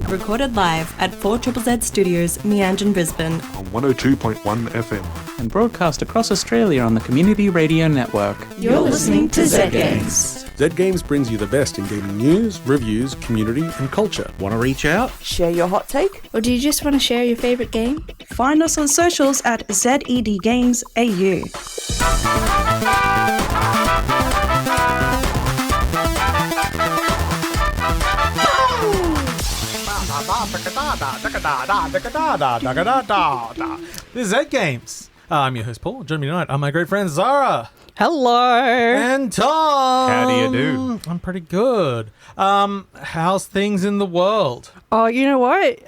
recorded live at 4ZZZ Studios, Meanjin, Brisbane. On 102.1 FM. And broadcast across Australia on the Community Radio Network. You're listening to Zed Games. Zed Games brings you the best in gaming news, reviews, community and culture. Want to reach out? Share your hot take? Or do you just want to share your favourite game? Find us on socials at ZED Games AU. This is Zed Games. I'm your host Paul. Joining me tonight are my great friends Zahra. Hello. And Tom. How do you do? I'm pretty good. How's things in the world? Oh, you know what?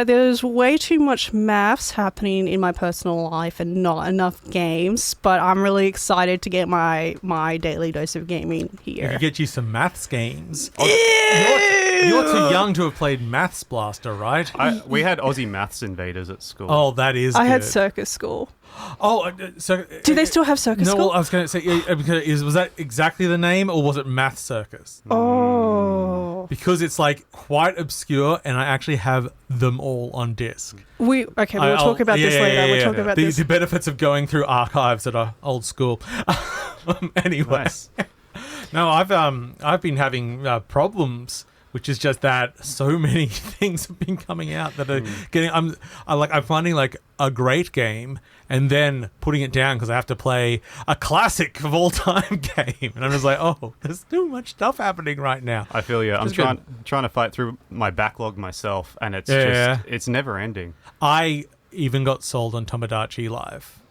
There's way too much maths happening in my personal life and not enough games, but I'm really excited to get my daily dose of gaming here. We could get you some maths games. You're too young to have played Maths Blaster, right? We had Aussie Maths Invaders at school. Oh, that is I good. had circus school. Oh, so... Do they still have circus no, school? well, I was going to say, was that exactly the name or was it Math Circus? Oh. Because it's like quite obscure and I actually have them all on disc. We'll talk about this later. We'll talk about this. The benefits of going through archives that are old school. Anyway. Nice. No, I've been having problems, which is just that so many things have been coming out that are getting. I'm finding like a great game and then putting it down because I have to play a classic of all time game, and I'm just like, oh, there's too much stuff happening right now. I feel you. I'm trying to fight through my backlog myself, and it's it's never ending. I even got sold on Tomodachi Live,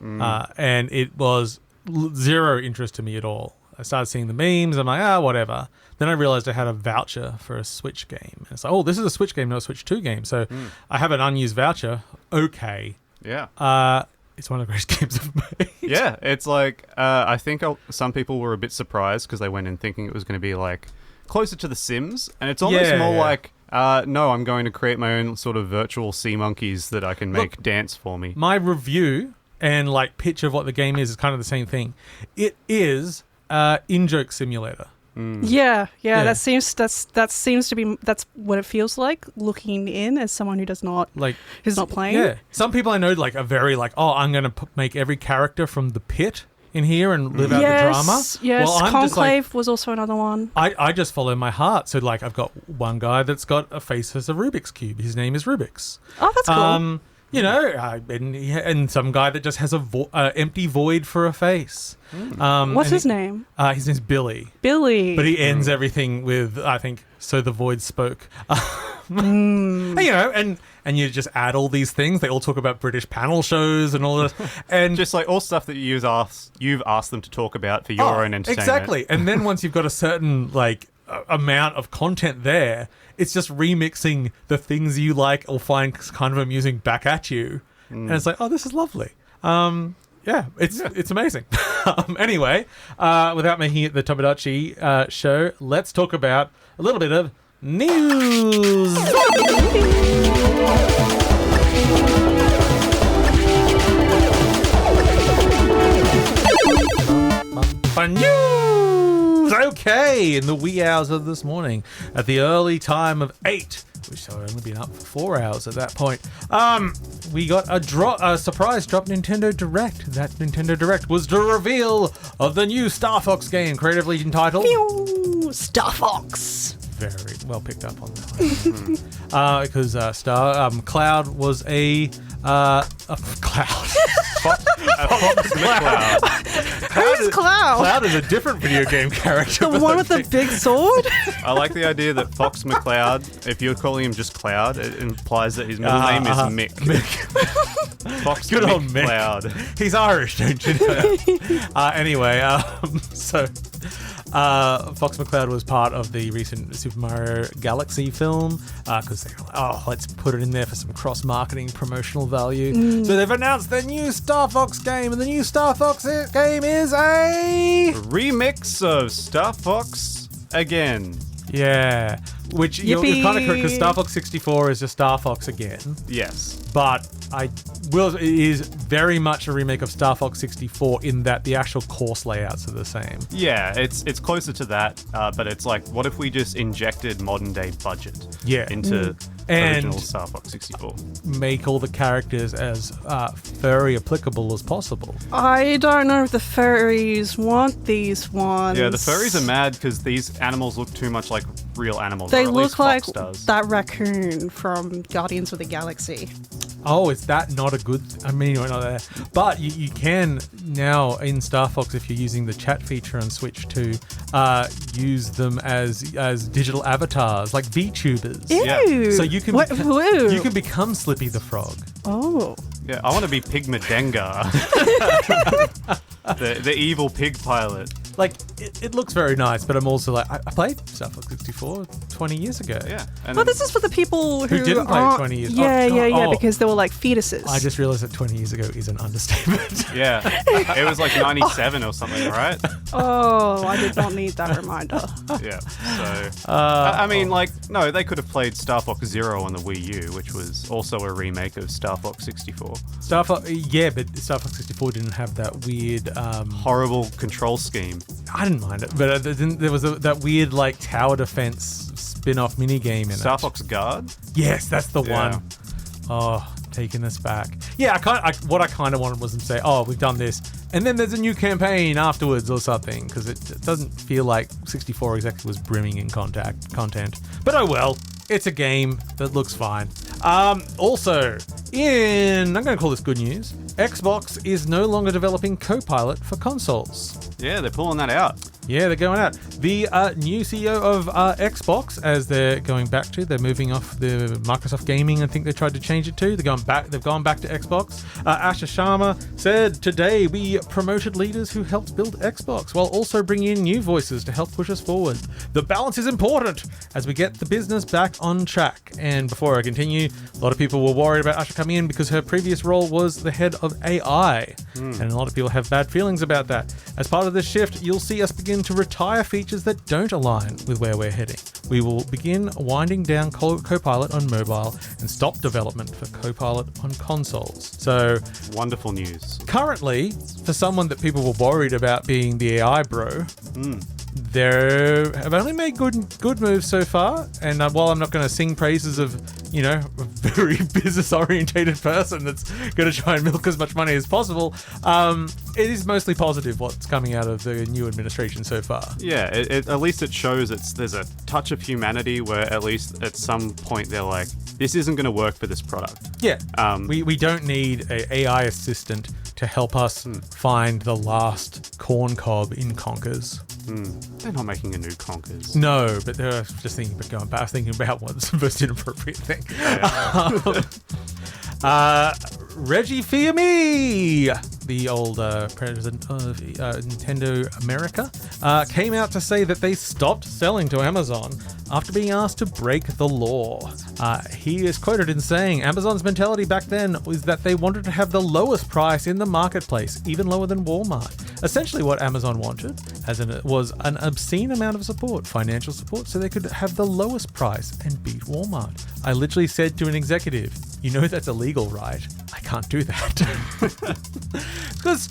and it was zero interest to me at all. I started seeing the memes. I'm like, whatever. Then I realized I had a voucher for a Switch game. And it's like, oh, this is a Switch game, not a Switch 2 game. So I have an unused voucher. Okay. Yeah. It's one of the greatest games I've made. Yeah. It's like, I think some people were a bit surprised because they went in thinking it was going to be like closer to The Sims. And it's almost more like, no, I'm going to create my own sort of virtual sea monkeys that I can make dance for me. My review and like pitch of what the game is kind of the same thing. It is in-joke simulator. Yeah. That seems to be what it feels like looking in as someone who does not who's not playing. Yeah, some people I know like are very like, oh, I'm going to make every character from the pit in here and live out the drama. Yes, well, Conclave was also another one. I just follow my heart. So like I've got one guy that's got a face as a Rubik's Cube. His name is Rubik's. Oh, that's cool. You know, and some guy that just has a empty void for a face. What's his name? His name's Billy. Billy. But he ends everything with, I think, so the void spoke. And, you know, and you just add all these things. They all talk about British panel shows and all this. And just like all stuff that you've asked them to talk about for your own entertainment. Exactly. And then once you've got a certain, like, amount of content there, it's just remixing the things you like or find kind of amusing back at you. And it's like, oh, this is lovely. It's amazing. Anyway, without making it the Tomodachi show, let's talk about a little bit of news. News! Okay, in the wee hours of this morning, at the early time of 8, which I've only been up for 4 hours at that point, we got a surprise drop Nintendo Direct. That Nintendo Direct was the reveal of the new Star Fox game, creatively entitled Star Fox. Very well picked up on that. Because Cloud was a Cloud. Fox McCloud. Who's Cloud? Cloud is a different video game character. The one with the big sword? I like the idea that Fox McCloud, if you're calling him just Cloud, it implies that his middle name is Mick. Fox Good old Mick. Cloud. He's Irish, don't you know? Anyway, Fox McCloud was part of the recent Super Mario Galaxy film because they were like, oh, let's put it in there for some cross-marketing promotional value. So they've announced their new Star Fox game, and the new Star Fox game is a remix of Star Fox again. Yeah, which you're kind of correct because Star Fox 64 is just Star Fox again. Yes, but it is very much a remake of Star Fox 64 in that the actual course layouts are the same. Yeah, it's closer to that, but it's like, what if we just injected modern day budget into And original Star Fox 64. make all the characters as furry applicable as possible. I don't know if the furries want these ones. Yeah, the furries are mad because these animals look too much like real animals. They or at least look like Fox does. that raccoon from Guardians of the Galaxy. Oh, is that not a good... I mean, you're not there. But you can now, in Star Fox, if you're using the chat feature on Switch to use them as digital avatars, like VTubers. Ew. Yeah. So you can, Woo. you can become Slippy the Frog. Oh. Yeah, I want to be Pigmadenga. the evil pig pilot. Like, it looks very nice, but I'm also like, I played Star Fox 64 20 years ago. Yeah. And Well, this is for the people who didn't play it aren't- 20 years- Yeah, oh. because they were like fetuses. I just realized that 20 years ago is an understatement. Yeah. It was like 97 or something, right? Oh, I did not need that reminder. Yeah. So, I mean, like, no, they could have played Star Fox Zero on the Wii U, which was also a remake of Star Fox 64. Star Fox, yeah, but Star Fox 64 didn't have that weird... Horrible control scheme. I didn't mind it, but there was that weird, like, tower defense spin-off minigame in it. Star Fox Guard? Yes, that's the Yeah. one. Oh, taking us back. Yeah, what I kind of wanted was them to say, oh, we've done this, and then there's a new campaign afterwards or something, because it doesn't feel like 64 exactly was brimming in content. But oh well, it's a game that looks fine. Also, I'm going to call this good news, Xbox is no longer developing Copilot for consoles. Yeah, they're pulling that out. Yeah, they're going out. The new CEO of Xbox, as they're moving off the Microsoft Gaming. I think they tried to change it to. They've gone back to Xbox. Asha Sharma said, "Today we promoted leaders who helped build Xbox, while also bringing in new voices to help push us forward. The balance is important as we get the business back on track." And before I continue, a lot of people were worried about Asha coming in because her previous role was the head of AI, and a lot of people have bad feelings about that. As part of this shift, you'll see us begin to retire features that don't align with where we're heading. We will begin winding down Copilot on mobile and stop development for Copilot on consoles. So, Wonderful news. currently, for someone that people were worried about being the AI bro, they have only made good moves so far. And while I'm not going to sing praises of, a very business-orientated person that's going to try and milk as much money as possible, it is mostly positive what's coming out of the new administration so far. Yeah, at least it shows there's a touch of humanity where at least at some point they're like, this isn't going to work for this product. Yeah, we don't need an AI assistant to help us find the last corn cob in Conkers. They're not making a new Conkers. No, but I was just thinking about going back. I was thinking about what's the most inappropriate thing. Reggie Fils-Aimé, the old president of Nintendo America, came out to say that they stopped selling to Amazon after being asked to break the law. He is quoted in saying, Amazon's mentality back then was that they wanted to have the lowest price in the marketplace, even lower than Walmart. Essentially what Amazon wanted was an obscene amount of support, financial support, so they could have the lowest price and beat Walmart. I literally said to an executive, that's illegal, right? I can't do that. Because,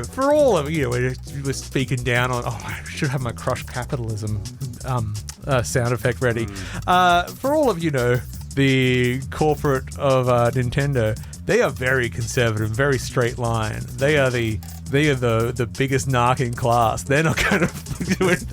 for all of we're speaking down on, I should have my crush capitalism sound effect ready. For all of the corporate of Nintendo, they are very conservative, very straight line. They are the biggest narc in class. They're not going to do it.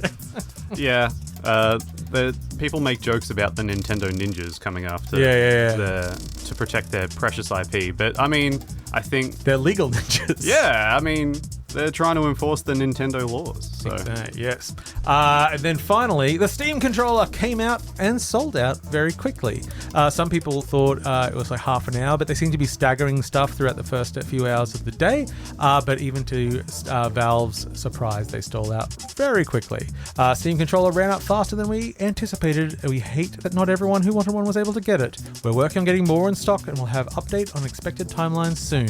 Yeah. The people make jokes about the Nintendo ninjas coming after to protect their precious IP, but I mean, I think they're legal ninjas. Yeah, I mean, they're trying to enforce the Nintendo laws. So. Yes. And then finally, the Steam controller came out and sold out very quickly. Some people thought it was like half an hour, but they seem to be staggering stuff throughout the first few hours of the day. But even to Valve's surprise, they sold out very quickly. Steam controller ran out faster than we anticipated. We hate that not everyone who wanted one was able to get it. We're working on getting more in stock and we'll have update on expected timelines soon.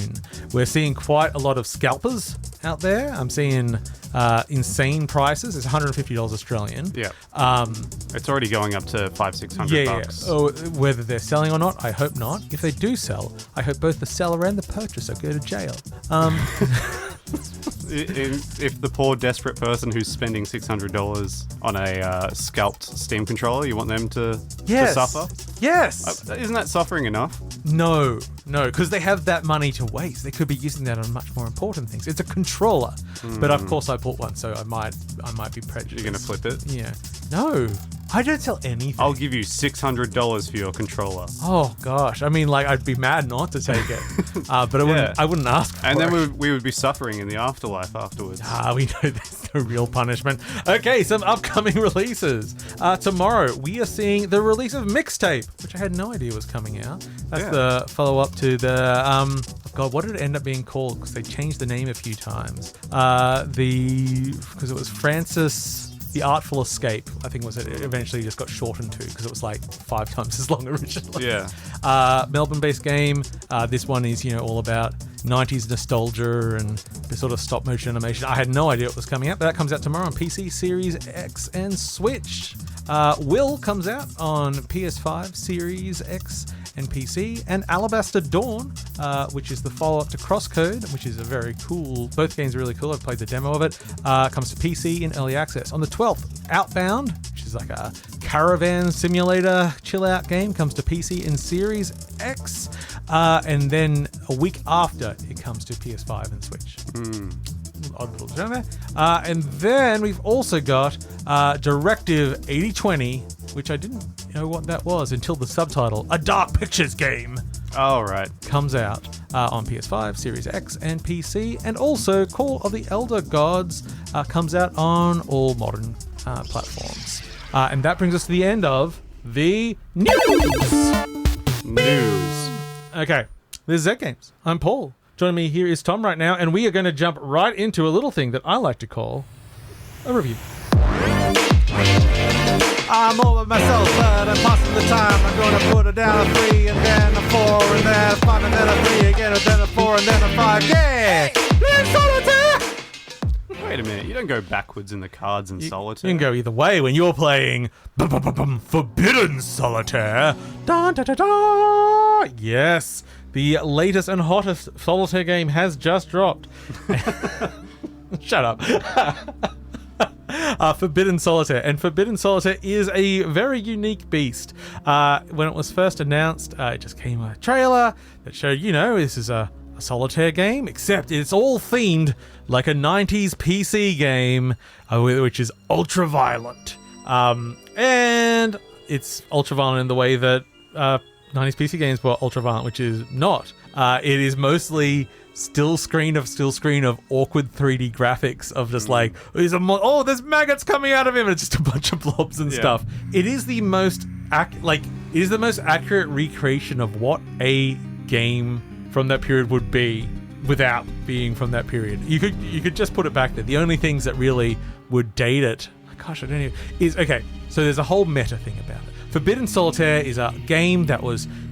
We're seeing quite a lot of scalpers out there. I'm seeing insane prices. It's $150 Australian. Yeah. It's already going up to $500-600 bucks. Yeah. Oh, whether they're selling or not, I hope not. If they do sell, I hope both the seller and the purchaser go to jail. If the poor desperate person who's spending $600 on a scalped Steam controller, you want them to suffer? Yes. Isn't that suffering enough? No, because they have that money to waste. They could be using that on much more important things. It's a controller, but of course I bought one, so I might be prejudiced. You're gonna flip it? Yeah. No, I don't sell anything. I'll give you $600 for your controller. Oh gosh, I mean, like I'd be mad not to take it, but I wouldn't ask for it. And then we would be suffering in the afterlife afterwards. We know there's no real punishment. Okay, some upcoming releases. Tomorrow we are seeing the release of Mixtape, which I had no idea was coming out. That's the follow-up to the God, what did it end up being called? Because they changed the name a few times. Because it was Francis The Artful Escape, I think was it. It eventually just got shortened to because it was like 5 times as long originally. Yeah. Melbourne-based game. This one is, all about 90s nostalgia and the sort of stop-motion animation. I had no idea it was coming out, but that comes out tomorrow on PC, Series X, and Switch. Will comes out on PS5, Series X, and PC, and Alabaster Dawn, which is the follow-up to Crosscode, which is a very cool. Both games are really cool. I've played the demo of it. Comes to PC in early access. On the 12th, Outbound, which is like a caravan simulator chill-out game, comes to PC in Series X, and then a week after it comes to PS5 and Switch. Odd little genre. And then we've also got Directive 8020, which I didn't know what that was until the subtitle, a Dark Pictures game. Oh, right. Comes out on PS5, Series X, and PC. And also Call of the Elder Gods comes out on all modern platforms. And that brings us to the end of the news. Okay, this is Zed Games. I'm Paul. Joining me here is Tom right now, and we are going to jump right into a little thing that I like to call a review. I'm over myself, but I'm passing the time. I'm going to put it down a 3, and then a 4, and then a 5, and then a 3 again, and then a 4, and then a 5. Yeah! Play Solitaire! Wait a minute, you don't go backwards in the cards in Solitaire. You can go either way when you're playing Forbidden Solitaire. Dun, da, da, da. Yes, the latest and hottest Solitaire game has just dropped. Shut up. Forbidden Solitaire. And Forbidden Solitaire is a very unique beast. When it was first announced, it just came a trailer that showed, this is a Solitaire game, except it's all themed like a 90s PC game, which is ultra-violent. And it's ultra-violent in the way that 90s PC games were ultra-violent, which is not. It is mostly still screen of awkward 3D graphics of just like, there's maggots coming out of him, and it's just a bunch of blobs and stuff. It is the most accurate recreation of what a game from that period would be without being from that period. You could just put it back there. The only things that really would date it, gosh, I don't even, is, okay, so there's a whole meta thing about it. Forbidden Solitaire is a game that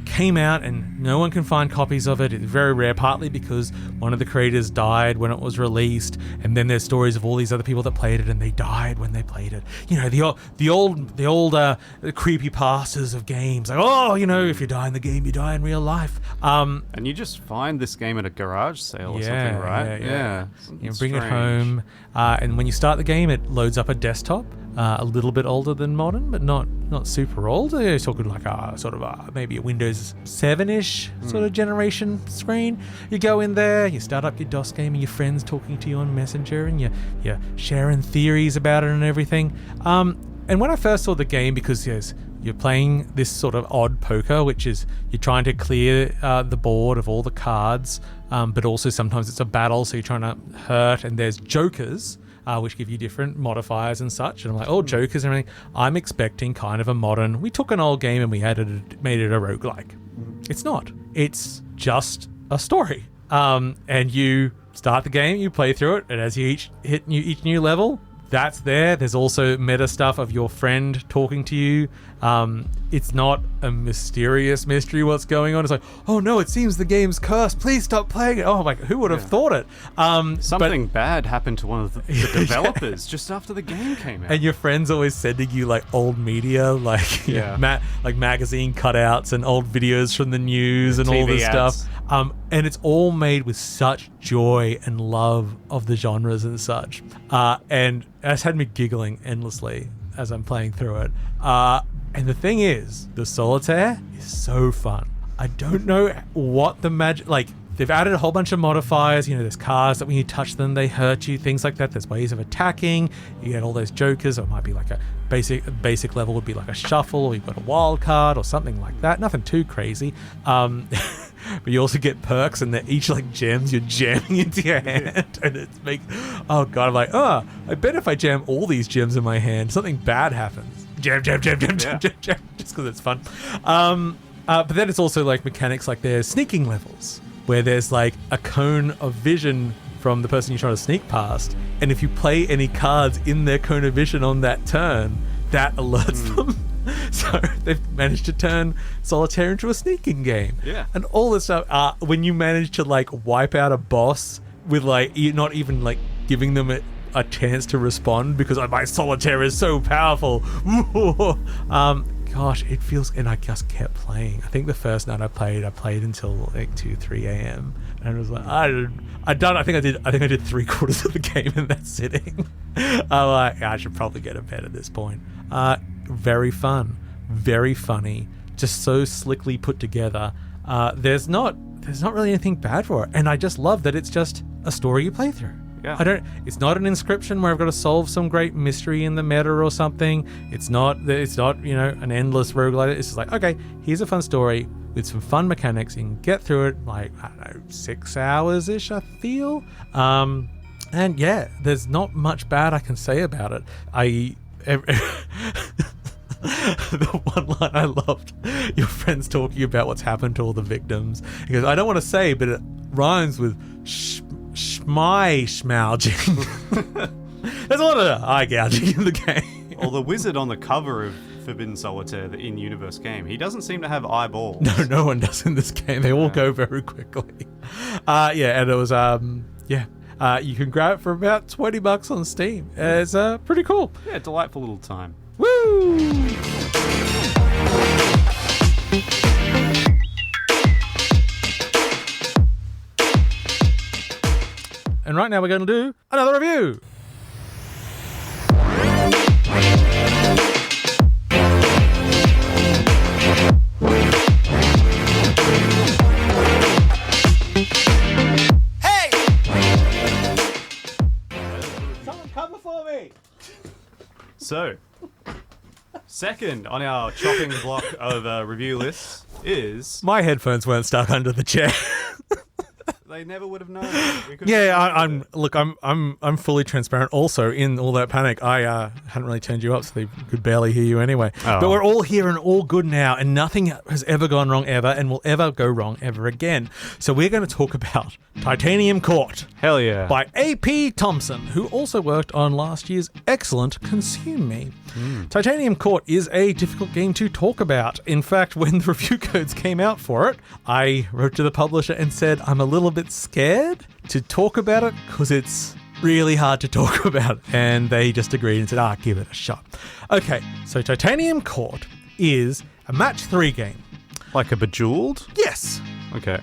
came out and no one can find copies of it. It's very rare, partly because one of the creators died when it was released, and then there's stories of all these other people that played it and they died when they played it. The old creepypastas of games, like, if you die in the game, you die in real life. And you just find this game at a garage sale or something, right? Yeah. You bring it home, and when you start the game, it loads up a desktop. A little bit older than modern, but not super old. You're talking like maybe a Windows 7-ish sort of generation screen. You go in there, you start up your DOS game, and your friends talking to you on Messenger, and you're sharing theories about it and everything. And when I first saw the game, because you're playing this sort of odd poker, which is you're trying to clear the board of all the cards, but also sometimes it's a battle, so you're trying to hurt, and there's jokers, which give you different modifiers and such. And I'm like, jokers and everything. I'm expecting kind of a modern. We took an old game and we made it a roguelike. It's not. It's just a story. And you start the game, you play through it, and as you hit each new level, that's there. There's also meta stuff of your friend talking to you It's not a mysterious mystery what's going on. It's like, oh no, it seems the game's cursed. Please stop playing it. Oh my God, who would have thought it? Something bad happened to one of the developers just after the game came out. And your friends always sending you like old media, like like magazine cutouts and old videos from the news and all TV this ads. stuff. And it's all made with such joy and love of the genres and such. And it's had me giggling endlessly as I'm playing through it. And the thing is, the solitaire is so fun. I don't know what the magic... Like, they've added a whole bunch of modifiers. You know, there's cards that when you touch them, they hurt you, things like that. There's ways of attacking. You get all those jokers. Or it might be like a basic level would be like a shuffle, or you've got a wild card or something like that. Nothing too crazy. But you also get perks, and they're each like gems you're jamming into your hand. And it's oh God, I'm like, I bet if I jam all these gems in my hand, something bad happens. Jam, just because it's fun. But then it's also like mechanics, like there's sneaking levels where there's like a cone of vision from the person you're trying to sneak past, and if you play any cards in their cone of vision on that turn, that alerts them. So they've managed to turn solitaire into a sneaking game. Yeah. And all this stuff, when you manage to like wipe out a boss with like you not even like giving them a chance to respond because my solitaire is so powerful. Gosh, it feels, and I just kept playing. I think the first night I played until like 2-3 a.m. and it was like I think I did 3/4 of the game in that sitting. I'm like, I should probably get a bed at this point. Very fun, very funny, just so slickly put together. There's not really anything bad for it, and I just love that it's just a story you play through. Yeah. It's not an Inscription where I've got to solve some great mystery in the meta or something. It's not an endless roguelite. It's just like, okay, here's a fun story with some fun mechanics. You can get through it like, I don't know, 6 hours ish, I feel. And yeah, there's not much bad I can say about it. The one line I loved, your friends talking about what's happened to all the victims. He goes, I don't want to say, but it rhymes with schmouging. There's a lot of eye gouging in the game. Well, the wizard on the cover of Forbidden Solitaire, the in-universe game, he doesn't seem to have eyeballs. No one does in this game. They all go very quickly. And it was, you can grab it for about $20 on Steam. It's pretty cool. Yeah, delightful little time. Woo! And right now we're going to do another review. Hey! Someone cover for me! So, second on our chopping block of review lists is... My headphones weren't stuck under the chair. They never would have known. I'm fully transparent. Also, in all that panic, I hadn't really turned you up, so they could barely hear you anyway. Oh. But we're all here and all good now, and nothing has ever gone wrong ever, and will ever go wrong ever again. So we're going to talk about Titanium Court. Hell yeah. By AP Thomson, who also worked on last year's excellent Consume Me. Titanium Court is a difficult game to talk about. In fact, when the review codes came out for it, I wrote to the publisher and said, I'm a little bit scared to talk about it because it's really hard to talk about. And they just agreed and said, give it a shot. Okay, so Titanium Court is a match 3 game. Like a Bejeweled? Yes. Okay.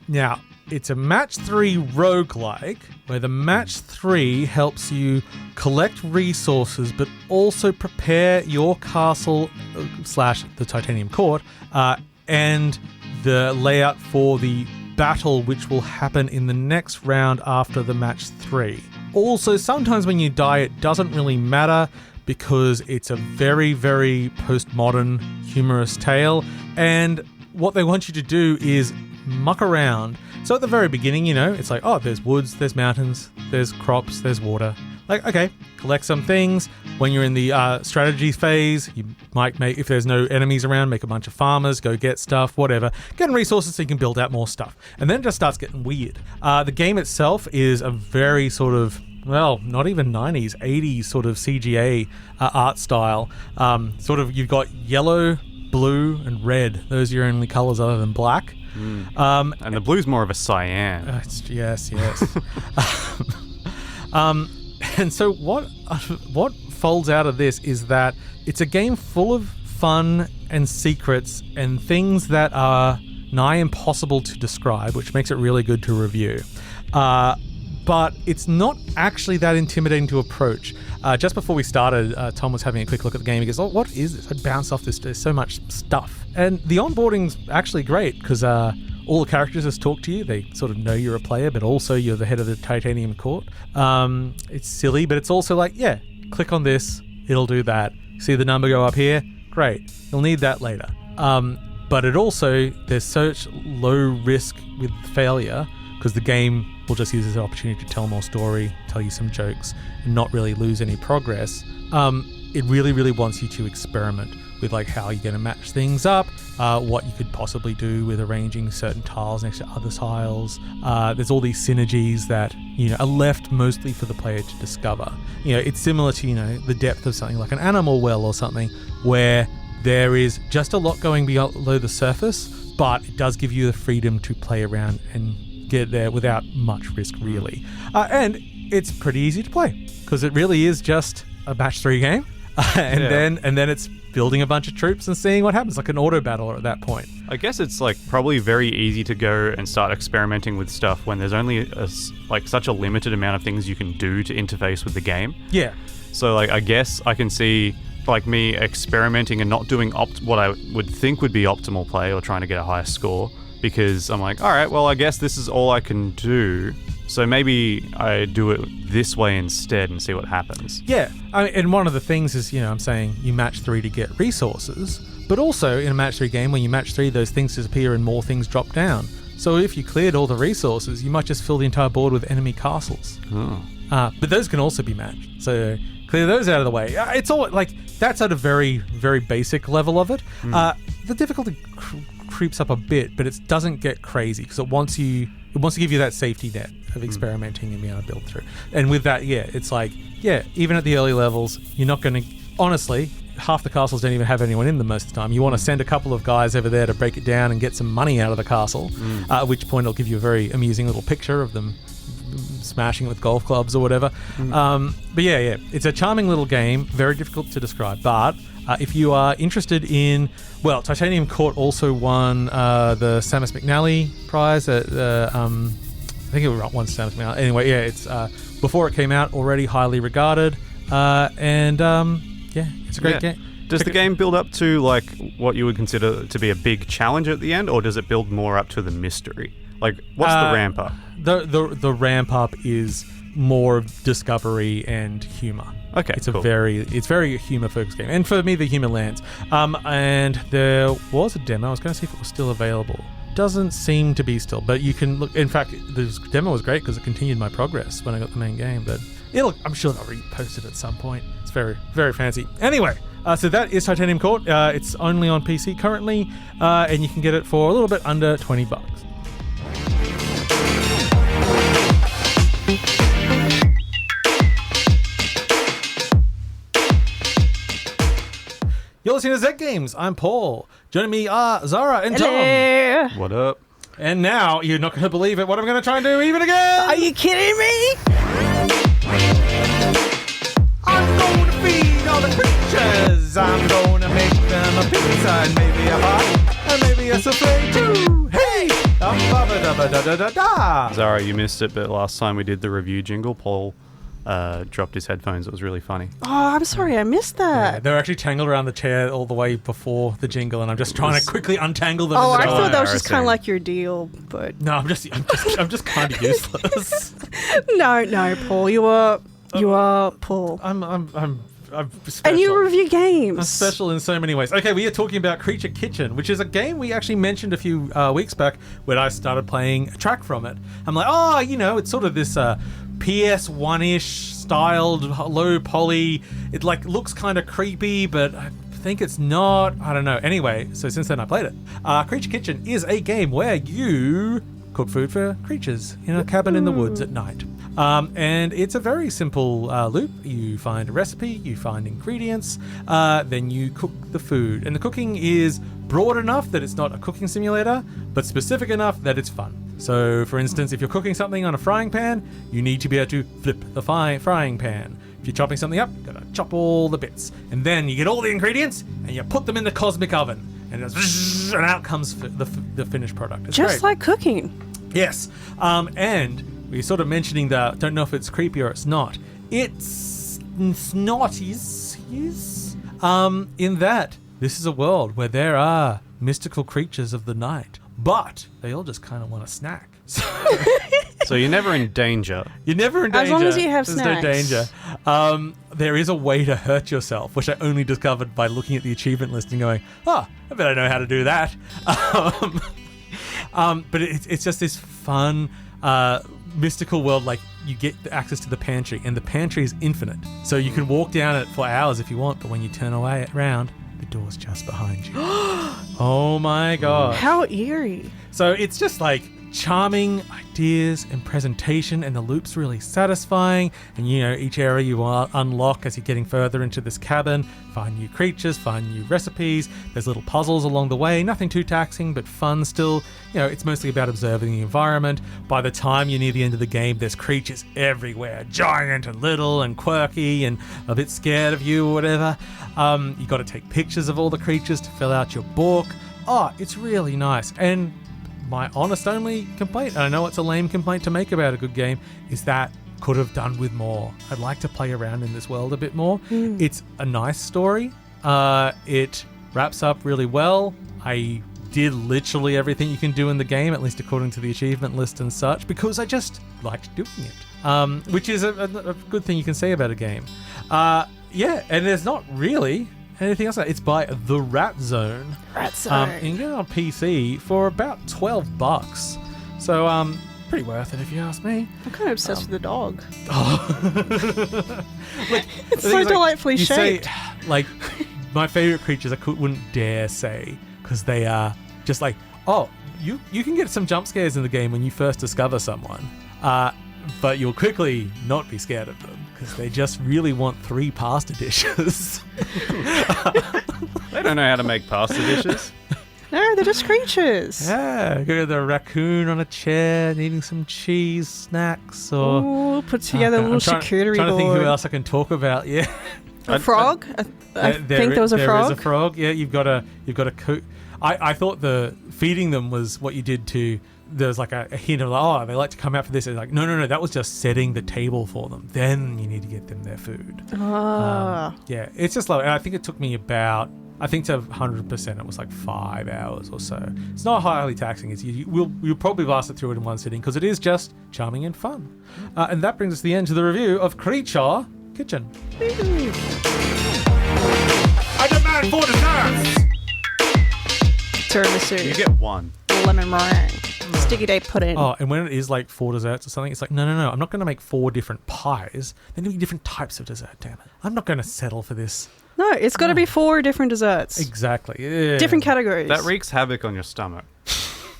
Now, it's a match 3 roguelike where the match 3 helps you collect resources but also prepare your castle / the Titanium Court and the layout for the battle which will happen in the next round after the match 3. Also, sometimes when you die it doesn't really matter because it's a very, very postmodern humorous tale, and what they want you to do is muck around. So at the very beginning, it's like, there's woods, there's mountains, there's crops, there's water. Like, okay, collect some things. When you're in the strategy phase, you might make, if there's no enemies around, make a bunch of farmers, go get stuff, whatever. Getting resources so you can build out more stuff. And then it just starts getting weird. The game itself is a very sort of well, not even 90s, 80s sort of CGA art style. Sort of, you've got yellow, blue, and red. Those are your only colors other than black. And the blue's more of a cyan. Yes. And so what folds out of this is that it's a game full of fun and secrets and things that are nigh impossible to describe, which makes it really good to review. But it's not actually that intimidating to approach. Just before we started, Tom was having a quick look at the game. He goes, "Oh, what is this?" I bounced off this. There's so much stuff. And the onboarding's actually great because all the characters just talk to you. They sort of know you're a player, but also you're the head of the Titanium Court. It's silly, but it's also like, yeah, click on this, it'll do that. See the number go up here? Great. You'll need that later. But it also, there's such low risk with failure because the game will just use this opportunity to tell more story, tell you some jokes, and not really lose any progress. It really, really wants you to experiment with like how you're going to match things up, what you could possibly do with arranging certain tiles next to other tiles. There's all these synergies that, are left mostly for the player to discover. It's similar to, the depth of something like an animal well or something where there is just a lot going below the surface, but it does give you the freedom to play around and get there without much risk, really. And it's pretty easy to play because it really is just a match 3 game. Then it's building a bunch of troops and seeing what happens, like an auto battle at that point. I guess it's like probably very easy to go and start experimenting with stuff when there's only such a limited amount of things you can do to interface with the game. Yeah. So I guess I can see me experimenting and not doing what I would think would be optimal play or trying to get a higher score because I'm like, all right, well, I guess this is all I can do. So maybe I do it this way instead and see what happens. Yeah. And one of the things is, I'm saying you match 3 to get resources, but also in a match 3 game, when you match 3, those things disappear and more things drop down. So if you cleared all the resources, you might just fill the entire board with enemy castles. Oh. But those can also be matched. So clear those out of the way. It's all like, that's at a very, very basic level of it. The difficulty creeps up a bit, but it doesn't get crazy because it wants to give you that safety net of experimenting and being able to build through. And with that, it's like, even at the early levels, you're not going to, honestly, half the castles don't even have anyone in them most of the time. You want to send a couple of guys over there to break it down and get some money out of the castle, at which point it'll give you a very amusing little picture of them smashing it with golf clubs or whatever. But it's a charming little game, very difficult to describe, but if you are interested in, Titanium Court also won the Samus McNally prize at I think it won Samus McNally. Anyway, it's before it came out, already highly regarded, it's a great game. Does the game build up to like what you would consider to be a big challenge at the end, or does it build more up to the mystery? Like, what's the ramp up? The ramp up is more discovery and humor. Okay, it's cool. It's very humor focused game, and for me the humor lands. And there was a demo. I was going to see if it was still available. Doesn't seem to be still, but you can look. In fact, the demo was great because it continued my progress when I got the main game. But I'm sure they'll repost it at some point. It's very, very fancy. Anyway, so that is Titanium Court. It's only on PC currently, and you can get it for a little bit under $20. You're listening to Zed Games. I'm Paul. Joining me are Zahra and Tom. What up? And now, you're not going to believe it, what I'm going to try and do even again. Are you kidding me? I'm going to feed all the creatures. I'm going to make them a pizza and maybe a pie and maybe a souffle too. Hey! Da-ba-da-ba-da-da-da-da. Zahra, you missed it, but last time we did the review jingle, Paul dropped his headphones. It was really funny. Oh, I'm sorry, I missed that. Yeah, they were actually tangled around the chair all the way before the jingle, and I'm just trying to quickly untangle them. Oh, I time. thought that was just kind of like your deal, but No, I'm just kind of useless. no, Paul, you are Paul, I'm special. and you review games. I'm special in so many ways. Okay, we are talking about Creature Kitchen, which is a game we actually mentioned a few weeks back when I started playing a track from it. I'm like, it's sort of this PS1-ish styled, low poly. It looks kind of creepy, but I think it's not. I don't know. Anyway, so since then I played it. Creature Kitchen is a game where you cook food for creatures in a cabin in the woods at night. And it's a very simple loop. You find a recipe, you find ingredients, then you cook the food. And the cooking is broad enough that it's not a cooking simulator, but specific enough that it's fun. So, for instance, if you're cooking something on a frying pan, you need to be able to flip the frying pan. If you're chopping something up, you've got to chop all the bits. And then you get all the ingredients and you put them in the cosmic oven. And out comes the finished product. It's Just great. like cooking. Yes. And we're sort of mentioning that, don't know if it's creepy or it's not. It's not, is in that this is a world where there are mystical creatures of the night, but they all just kind of want a snack. So you're never in danger. You're never in danger. As long as you have There's snacks. no danger. There is a way to hurt yourself, which I only discovered by looking at the achievement list and going, I bet I know how to do that. But it's just this fun, mystical world. Like, you get access to the pantry, and the pantry is infinite. So you can walk down it for hours if you want, but when you turn around, the door's just behind you. Oh my god. How eerie. So it's just like charming ideas and presentation, and the loop's really satisfying. And each area you unlock as you're getting further into this cabin, find new creatures, find new recipes. There's little puzzles along the way, nothing too taxing but fun still. It's mostly about observing the environment. By the time you're near the end of the game, there's creatures everywhere, giant and little and quirky and a bit scared of you or whatever. You got to take pictures of all the creatures to fill out your book. It's really nice. And my honest only complaint, and I know it's a lame complaint to make about a good game, is that could have done with more. I'd like to play around in this world a bit more. It's a nice story. It wraps up really well. I did literally everything you can do in the game, at least according to the achievement list and such, because I just liked doing it, which is a good thing you can say about a game. And there's not really anything else. It's by The Rat Zone. Rat Zone. You can get it on PC for about $12. So, pretty worth it if you ask me. I'm kind of obsessed with the dog. Like, It's so delightfully you shaped. Say, like, my favorite creatures I wouldn't dare say, because they are just like, you can get some jump scares in the game when you first discover someone, but you'll quickly not be scared of them, because they just really want 3 pasta dishes. They don't know how to make pasta dishes. No, they're just creatures. Yeah, go to the raccoon on a chair eating some cheese snacks, or Ooh, put together a little charcuterie trying to think who board. else I can talk about. Yeah, A frog? I think there was a frog. There is a frog. Yeah, you've got to cook. I thought the feeding them was what you did to. There's like a hint of like, they like to come out for this. It's like, no, that was just setting the table for them. Then you need to get them their food. Yeah, it's just like, and I think it took me about, I think to 100% it was like 5 hours or so. It's not highly taxing. You'll probably blast it through it in one sitting, because it is just charming and fun. And that brings us to the end to the review of Creature Kitchen. I demand 4 desserts! Tiramisu. You get 1. Lemon meringue. Sticky day pudding. And when it is like 4 desserts or something, it's like, no. I'm not going to make 4 different pies. There need to be different types of dessert, damn it. I'm not going to settle for this. No, it's got to be 4 different desserts. Exactly. Yeah. Different categories. That wreaks havoc on your stomach.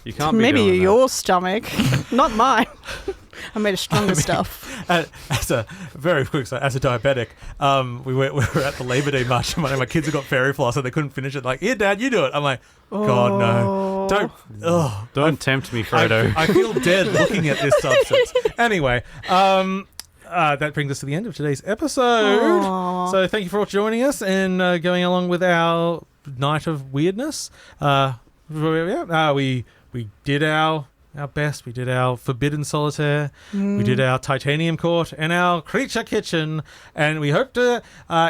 You can't be Maybe doing that. your stomach, not mine. I made of stronger stuff. As a very quick, so as a diabetic, we were at the Labor Day march, and my kids have got fairy floss, and they couldn't finish it. Like, here, Dad, you do it. I'm like, God, no, don't tempt me, Frodo. I feel dead looking at this substance. Anyway, that brings us to the end of today's episode. Aww. So thank you for joining us and going along with our night of weirdness. We did our best. We did our Forbidden Solitaire. We did our Titanium Court and our Creature Kitchen. And we hope to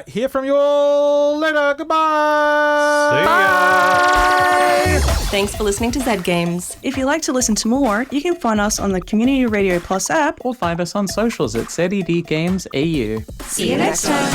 hear from you all later. Goodbye. See ya. Thanks for listening to Zed Games. If you'd like to listen to more, you can find us on the Community Radio Plus app. Or find us on socials at Zed Games AU. See you next time.